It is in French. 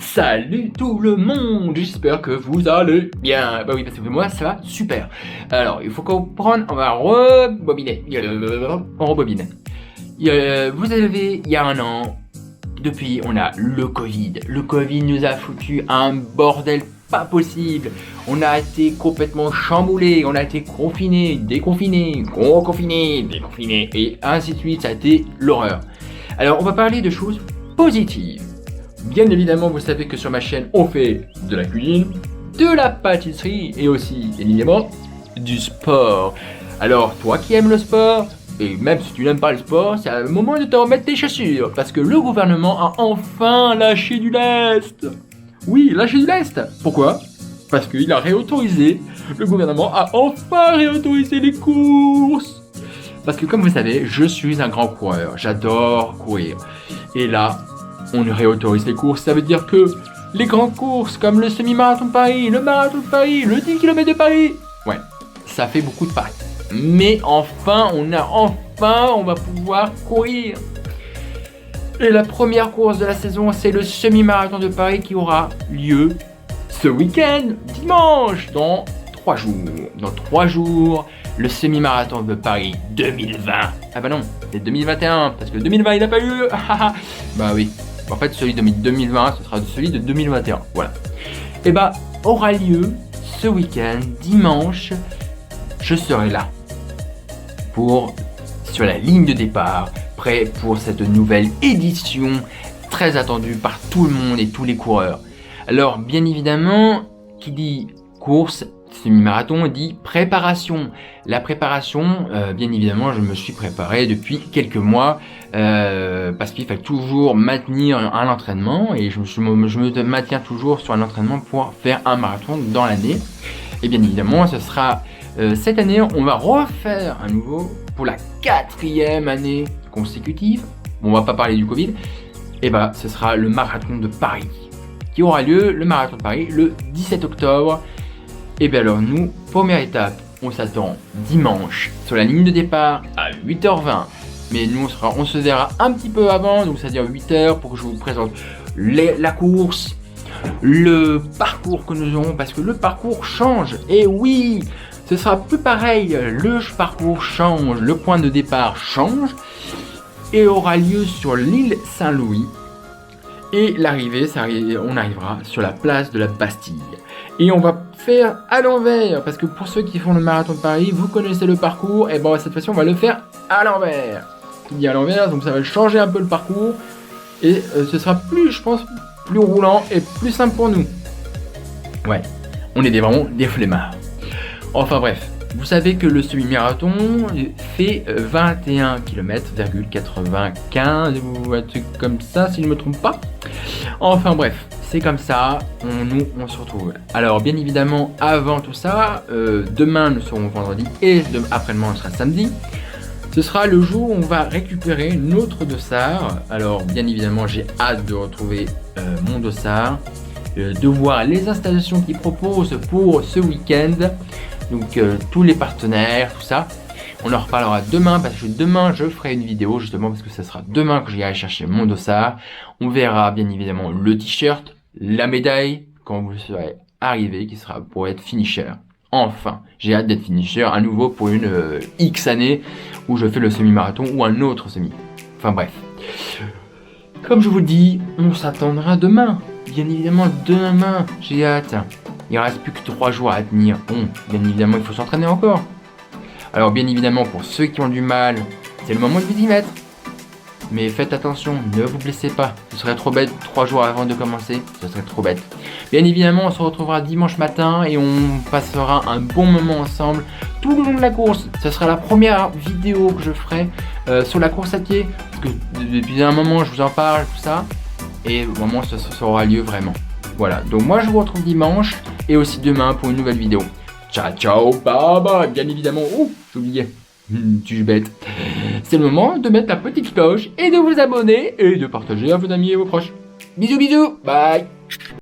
Salut tout le monde, j'espère que vous allez bien. Bah oui, parce que moi ça va super. Alors, il faut comprendre, on va rebobiner. On rebobine. Vous avez, il y a un an, depuis on a le Covid. Le Covid nous a foutu un bordel pas possible. On a été complètement chamboulé, on a été confiné, déconfiné, reconfiné, déconfiné, et ainsi de suite, ça a été l'horreur. Alors, on va parler de choses positives. Bien évidemment, vous savez que sur ma chaîne, on fait de la cuisine, de la pâtisserie et aussi, évidemment, du sport. Alors, toi qui aimes le sport, et même si tu n'aimes pas le sport, c'est le moment de te remettre tes chaussures, parce que le gouvernement a enfin lâché du lest. Oui, lâché du lest. Pourquoi ? Parce qu'il a réautorisé, le gouvernement a enfin réautorisé les courses. Parce que comme vous savez, je suis un grand coureur, j'adore courir. Et là, on réautorise les courses, ça veut dire que les grandes courses comme le semi-marathon de Paris, le marathon de Paris, le 10 km de Paris, ouais, ça fait beaucoup de pas. Mais enfin, on va pouvoir courir. Et la première course de la saison, c'est le semi-marathon de Paris qui aura lieu ce week-end, dimanche, dans 3 jours. Dans 3 jours, le semi-marathon de Paris 2020. Ah bah non, c'est 2021, parce que 2020 il n'a pas eu. Bah oui. En fait, celui de 2020, ce sera celui de 2021. Voilà. Et bah, aura lieu ce week-end, dimanche. Je serai là sur la ligne de départ, prêt pour cette nouvelle édition très attendue par tout le monde et tous les coureurs. Alors, bien évidemment, qui dit course, semi-marathon dit préparation. La préparation, bien évidemment, je me suis préparé depuis quelques mois parce qu'il fallait toujours maintenir un entraînement et je me maintiens toujours sur un entraînement pour faire un marathon dans l'année. Et bien évidemment, ce sera cette année, on va refaire à nouveau pour la 4e année consécutive. Bon, on va pas parler du Covid. Et bah, ce sera le marathon de Paris qui aura lieu, le marathon de Paris, le 17 octobre. Et bien alors nous, première étape, on s'attend dimanche sur la ligne de départ à 8h20. Mais nous, on se verra un petit peu avant, donc c'est-à-dire 8h pour que je vous présente la course, le parcours que nous aurons, parce que le parcours change. Et oui, ce sera plus pareil, le parcours change, le point de départ change et aura lieu sur l'île Saint-Louis. Et l'arrivée, on arrivera sur la place de la Bastille. Et on va faire à l'envers, parce que pour ceux qui font le marathon de Paris, vous connaissez le parcours, et bon cette fois-ci on va le faire à l'envers. Qui dit à l'envers, donc ça va changer un peu le parcours, et ce sera plus, je pense, plus roulant et plus simple pour nous. Ouais, on est vraiment des flemmards. Enfin bref, vous savez que le semi-marathon fait 21 km,95, un truc comme ça si je ne me trompe pas. Enfin bref, c'est comme ça, on se retrouve. Alors bien évidemment, avant tout ça, demain nous serons vendredi et après-demain on sera samedi. Ce sera le jour où on va récupérer notre dossard. Alors bien évidemment, j'ai hâte de retrouver mon dossard, de voir les installations qu'ils proposent pour ce week-end. Donc tous les partenaires, tout ça. On en reparlera demain parce que demain je ferai une vidéo justement parce que ce sera demain que j'irai chercher mon dossard. On verra bien évidemment le t-shirt, la médaille quand vous serez arrivé qui sera pour être finisher. Enfin, j'ai hâte d'être finisher à nouveau pour une X année où je fais le semi-marathon ou un autre semi. Enfin bref. Comme je vous dis, on s'attendra demain. Bien évidemment demain, j'ai hâte. Il ne reste plus que 3 jours à tenir. Bon, bien évidemment il faut s'entraîner encore. Alors bien évidemment pour ceux qui ont du mal, c'est le moment de vous y mettre. Mais faites attention, ne vous blessez pas. Ce serait trop bête 3 jours avant de commencer, ce serait trop bête. Bien évidemment on se retrouvera dimanche matin et on passera un bon moment ensemble tout le long de la course. Ce sera la première vidéo que je ferai sur la course à pied. Parce que depuis un moment je vous en parle, tout ça. Et au moment où ça aura lieu vraiment. Voilà, donc moi je vous retrouve dimanche et aussi demain pour une nouvelle vidéo. Ciao, ciao, bye bye. Bien évidemment, oh, j'oubliais, suis bête. C'est le moment de mettre la petite cloche et de vous abonner et de partager à vos amis et vos proches. Bisous, bisous, bye.